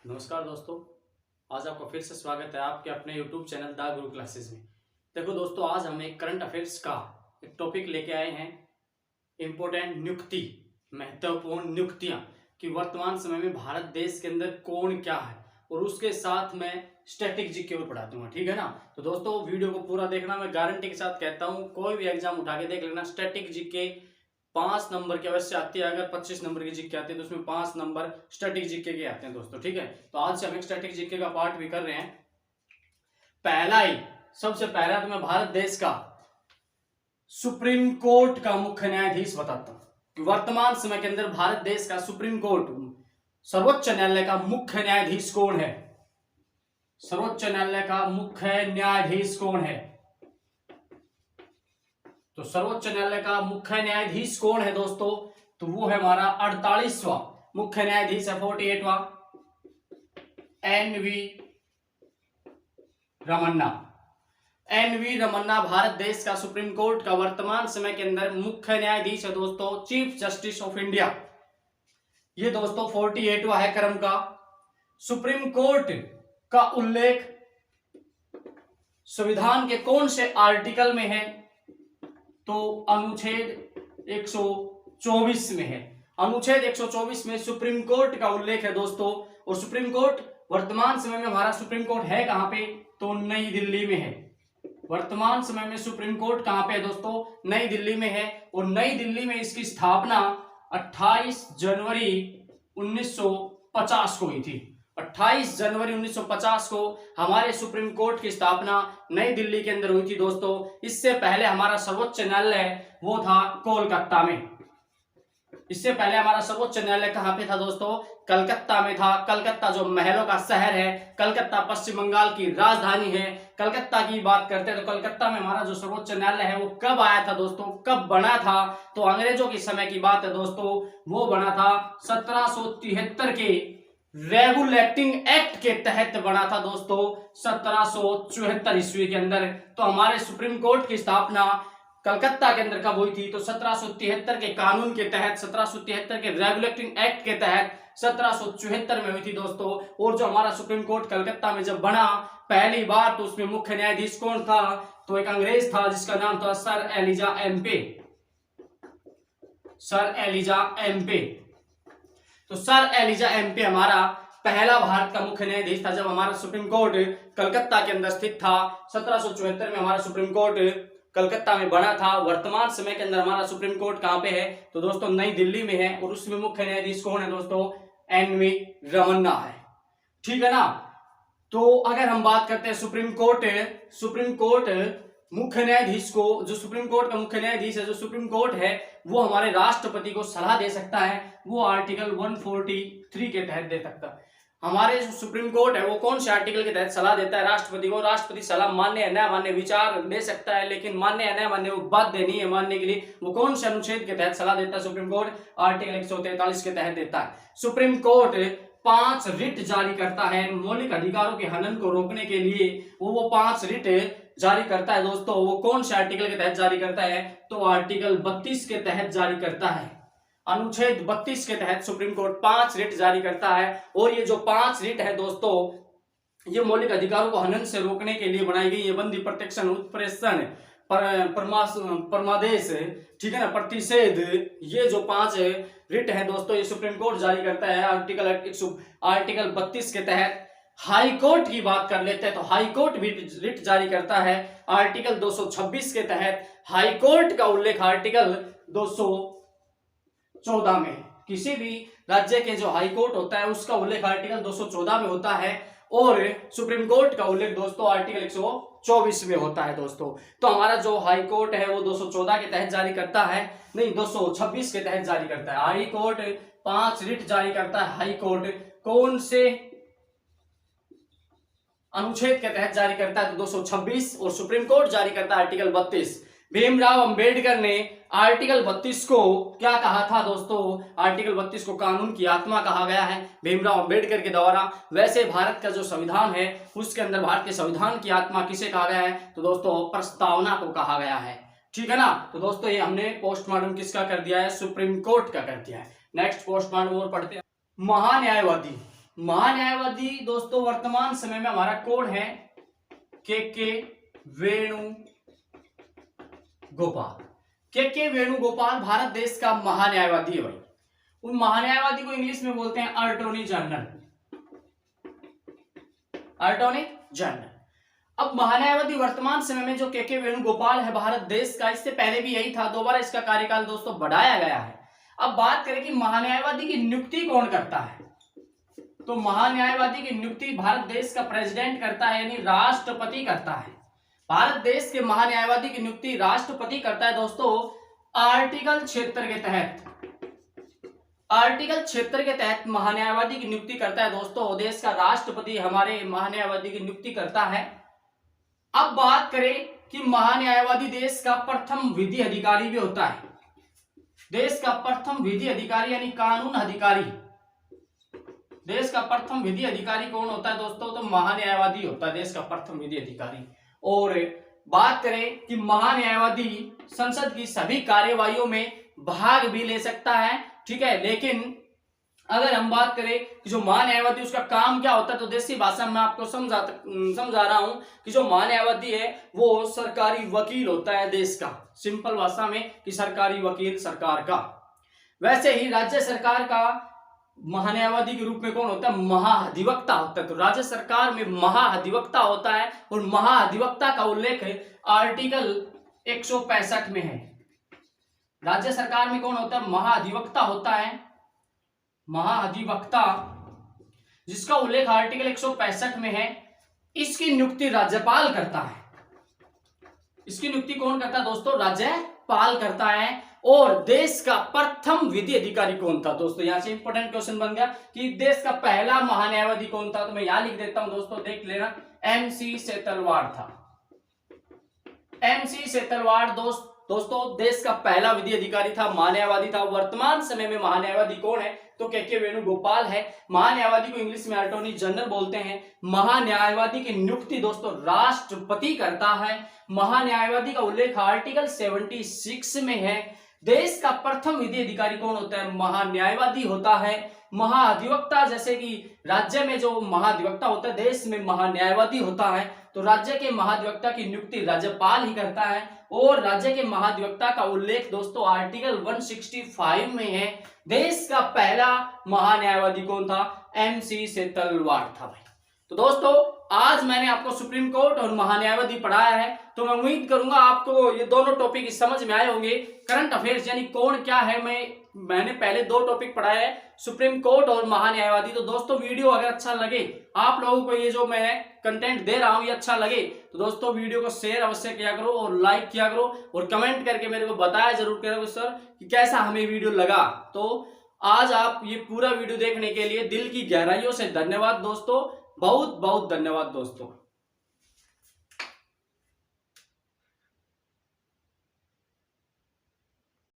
नमस्कार दोस्तों, आज आपका फिर से स्वागत है आपके अपने YouTube channel the Guru classes में। देखो दोस्तों, आज हम एक करंट अफेयर्स का एक टॉपिक लेके आए हैं। इम्पोर्टेंट नियुक्ति, महत्वपूर्ण नियुक्तियां कि वर्तमान समय में भारत देश के अंदर कौन क्या है, और उसके साथ मैं स्टैटिक जीके और पढ़ा दूंगा। ठीक है ना। तो दोस्तों वीडियो को पूरा देखना, मैं गारंटी के साथ कहता हूँ। कोई भी एग्जाम उठा के देख लेना, स्टैटिक जीके 5 नंबर की अवश्य आती है। अगर 25 नंबर की जीके आती है तो उसमें 5 नंबर स्टैटिक जीके के आते हैं दोस्तों। ठीक है, तो आज से हम एक स्टैटिक जीके का पार्ट भी कर रहे हैं। पहला ही, सबसे पहला तो मैं भारत देश का सुप्रीम कोर्ट का मुख्य न्यायाधीश बताता हूं कि वर्तमान समय के अंदर भारत देश का सुप्रीम कोर्ट, सर्वोच्च न्यायालय का मुख्य न्यायाधीश कौन है। सर्वोच्च न्यायालय का मुख्य न्यायाधीश कौन है? तो सर्वोच्च न्यायालय का मुख्य न्यायाधीश कौन है दोस्तों? तो वो है हमारा 48वां मुख्य न्यायाधीश है, 48वां एन.वी. रमन्ना। एन.वी. रमन्ना भारत देश का सुप्रीम कोर्ट का वर्तमान समय के अंदर मुख्य न्यायाधीश है दोस्तों, चीफ जस्टिस ऑफ इंडिया। ये दोस्तों 48वां है क्रम का। सुप्रीम कोर्ट का उल्लेख संविधान के कौन से आर्टिकल में है? तो अनुच्छेद 124 में है। अनुच्छेद 124 में सुप्रीम कोर्ट का उल्लेख है दोस्तों। और सुप्रीम कोर्ट वर्तमान समय में हमारा सुप्रीम कोर्ट है कहां पे? तो नई दिल्ली में है। वर्तमान समय में सुप्रीम कोर्ट कहां पे है दोस्तों? नई दिल्ली में है। और नई दिल्ली में इसकी स्थापना 28 जनवरी 1950 को हुई थी। 28 जनवरी 1950 को हमारे सुप्रीम कोर्ट की स्थापना नई दिल्ली के अंदर हुई थी दोस्तों। इससे पहले हमारा सर्वोच्च न्यायालय वो था कोलकाता में। इससे पहले हमारा सर्वोच्च न्यायालय कहां पे था दोस्तों? कलकत्ता में था। कलकत्ता जो महलों का शहर है, कलकत्ता पश्चिम बंगाल की राजधानी है। कलकत्ता की बात करते हैं तो कलकत्ता में हमारा जो सर्वोच्च न्यायालय है वो कब आया था दोस्तों? कब बना था? तो अंग्रेजों के समय की बात है दोस्तों। वो बना था 1773 के रेगुलेटिंग एक्ट के तहत बना था दोस्तों, 1774 ईस्वी के अंदर। तो हमारे सुप्रीम कोर्ट की स्थापना कलकत्ता के अंदर कब हुई थी? तो 1773 के कानून के तहत, 1773 के रेगुलेटिंग एक्ट के तहत 1774 में हुई थी दोस्तों। और जो हमारा सुप्रीम कोर्ट कलकत्ता में जब बना पहली बार, तो उसमें मुख्य न्यायाधीश कौन था? तो एक अंग्रेज था जिसका नाम था sir Elijah Impey. Sir Elijah Impey. तो सर एलिजा एम्पे हमारा पहला भारत का मुख्य न्यायाधीश था जब हमारा सुप्रीम कोर्ट कलकत्ता के अंदर स्थित था। 1774 में हमारा सुप्रीम कोर्ट कलकत्ता में बना था। वर्तमान समय के अंदर हमारा सुप्रीम कोर्ट कहां पे है? तो दोस्तों नई दिल्ली में है। और उसमें मुख्य न्यायाधीश कौन है दोस्तों? एन.वी. रमन्ना है। ठीक है ना। तो अगर हम बात करते हैं सुप्रीम कोर्ट मुख्य न्यायाधीश को, जो सुप्रीम कोर्ट का मुख्य न्यायाधीश है, जो सुप्रीम कोर्ट है वो हमारे राष्ट्रपति को सलाह दे सकता है। वो आर्टिकल 143 के तहत दे सकता है। हमारे जो सुप्रीम कोर्ट है वो कौन से आर्टिकल के तहत सलाह देता है राष्ट्रपति को? राष्ट्रपति सलाह मान्य है न मान्य विचार ले सकता है, लेकिन मान्य है न मान्य वो बाध्य नहीं है मानने के लिए। वो कौन से अनुच्छेद के तहत सलाह देता है सुप्रीम कोर्ट? आर्टिकल 143 के तहत देता है। सुप्रीम कोर्ट 5 रिट जारी करता है मौलिक अधिकारों के हनन को रोकने के लिए। वो 5 रिट जारी करता है दोस्तों। वो कौन से आर्टिकल के तहत जारी करता है? तो आर्टिकल 32 के तहत जारी करता है। अनुच्छेद 32 के तहत सुप्रीम कोर्ट 5 रिट जारी करता है। और ये जो 5 रिट है दोस्तों, ये मौलिक अधिकारों को हनन से रोकने के लिए बनाई गई है। बंदी, प्रोटेक्शन, उत्प्रेषण, परमादेश, ठीक है ना, प्रतिषेध, ये जो 5 रिट है दोस्तों, ये सुप्रीम कोर्ट जारी करता है आर्टिकल 32 के तहत। हाई कोर्ट की बात कर लेते हैं तो हाई कोर्ट भी रिट जारी करता है आर्टिकल 226 के तहत। हाई कोर्ट का उल्लेख आर्टिकल 214 में, किसी भी राज्य के जो हाई कोर्ट होता है उसका उल्लेख आर्टिकल 214 में होता है। और सुप्रीम कोर्ट का उल्लेख दोस्तों आर्टिकल 124 में होता है दोस्तों। तो हमारा जो हाई कोर्ट है वो 214 के तहत जारी करता है, नहीं 226 के तहत जारी करता है। हाई कोर्ट 5 रिट जारी करता है। हाई कोर्ट कौन से अनुच्छेद के तहत जारी करता है? तो 226। और सुप्रीम कोर्ट जारी करता है आर्टिकल 32। भीमराव अंबेडकर ने आर्टिकल 32 को क्या कहा था दोस्तों? आर्टिकल 32 को कानून की आत्मा कहा गया है भीमराव अंबेडकर के द्वारा। वैसे भारत का जो संविधान है उसके अंदर भारत के संविधान की आत्मा किसे कहा गया है? तो दोस्तों प्रस्तावना को कहा गया है। ठीक है ना। तो दोस्तों ये हमने पोस्टमार्टम किसका कर दिया है? सुप्रीम कोर्ट का कर दिया है। नेक्स्ट पोस्टमार्टम और पढ़ते हैं। महान्यायवादी महान्यायवादी दोस्तों वर्तमान समय में हमारा कौन है? के वेणुगोपाल। के वेणुगोपाल भारत देश का महान्यायवादी है भाई। उन महान्यायवादी को इंग्लिश में बोलते हैं अटॉर्नी जनरल। Attorney general. अब महान्यायवादी वर्तमान समय में जो के वेणुगोपाल है भारत देश का, इससे पहले भी यही था, दोबारा इसका कार्यकाल दोस्तों बढ़ाया गया है। अब बात करें कि महान्यायवादी की नियुक्ति कौन करता है, तो महान्यायवादी की नियुक्ति भारत देश का प्रेसिडेंट करता है, यानी राष्ट्रपति करता है। भारत देश के महान्यायवादी की नियुक्ति राष्ट्रपति करता है दोस्तों, आर्टिकल 76 के तहत। आर्टिकल 76 के तहत महान्यायवादी की नियुक्ति करता है दोस्तों, देश का राष्ट्रपति हमारे महान्यायवादी की नियुक्ति करता है। अब बात करें कि महान्यायवादी देश का प्रथम विधि अधिकारी भी होता है। देश का प्रथम विधि अधिकारी यानी कानून अधिकारी, देश का प्रथम विधि अधिकारी कौन होता है दोस्तों, तो महान्यायवादी होता है देश का प्रथम विधि अधिकारी। और बात करें कि महान्यायवादी संसद की सभी कार्यवाहियों में भाग भी ले सकता है, ठीक है। लेकिन अगर हम बात करें कि जो महान्यायवादी उसका काम क्या होता है, तो देसी भाषा में आपको समझा रहा हूं कि जो महान्यायवादी है वो सरकारी वकील होता है देश का, सिंपल भाषा में कि सरकारी वकील सरकार का। वैसे ही राज्य सरकार का महान्यायवादी के रूप में कौन होता है, महाधिवक्ता होता है। तो राज्य सरकार में महाधिवक्ता होता है और महाधिवक्ता का उल्लेख आर्टिकल 165 में है। राज्य सरकार में कौन होता है, महाधिवक्ता होता है, महाधिवक्ता, जिसका उल्लेख आर्टिकल 165 में है। इसकी नियुक्ति राज्यपाल करता है। इसकी नियुक्ति कौन करता है दोस्तों, राज्यपाल करता है। और देश का प्रथम विधि अधिकारी कौन था दोस्तों, यहां से इंपॉर्टेंट क्वेश्चन बन गया कि देश का पहला महान्यायवादी कौन था, तो मैं यहां लिख देता हूं दोस्तों, देख लेना, MC सेतलवाड़ था। MC सेतलवाड़ दोस्तों देश का पहला विधि अधिकारी था, महान्यायवादी था। वर्तमान समय में महान्यायवादी कौन है, तो के वेणुगोपाल है। महान्यायवादी को इंग्लिश में अटॉर्नी जनरल बोलते हैं। महान्यायवादी की नियुक्ति दोस्तों राष्ट्रपति करता है। महान्यायवादी का उल्लेख आर्टिकल 76 में है। देश का प्रथम विधि अधिकारी कौन होता है, महान्यायवादी होता है। महाधिवक्ता, जैसे कि राज्य में जो महाधिवक्ता होता है, देश में महान्यायवादी होता है। तो राज्य के महाधिवक्ता की नियुक्ति राज्यपाल ही करता है। और राज्य के महाधिवक्ता का उल्लेख दोस्तों आर्टिकल 165 में है। देश का पहला महान्यायवादी कौन था, MC सेतलवाड़ था भाई। तो दोस्तों आज मैंने आपको सुप्रीम कोर्ट और महान्यायवादी पढ़ाया है, तो मैं उम्मीद करूंगा आपको ये दोनों टॉपिक समझ में आए होंगे। करंट अफेयर्स यानी कौन क्या है, मैंने पहले 2 टॉपिक पढ़ाए हैं, सुप्रीम कोर्ट और महान्यायवादी। तो दोस्तों वीडियो अगर अच्छा लगे, आप लोगों को ये जो मैं कंटेंट दे रहा हूं ये अच्छा लगे, तो दोस्तों वीडियो को शेयर अवश्य किया करो और लाइक किया करो और कमेंट करके मेरे को बताया जरूर करो सर कि कैसा हमें वीडियो लगा। तो आज आप ये पूरा वीडियो देखने के लिए दिल की गहराइयों से धन्यवाद दोस्तों, बहुत बहुत धन्यवाद दोस्तों।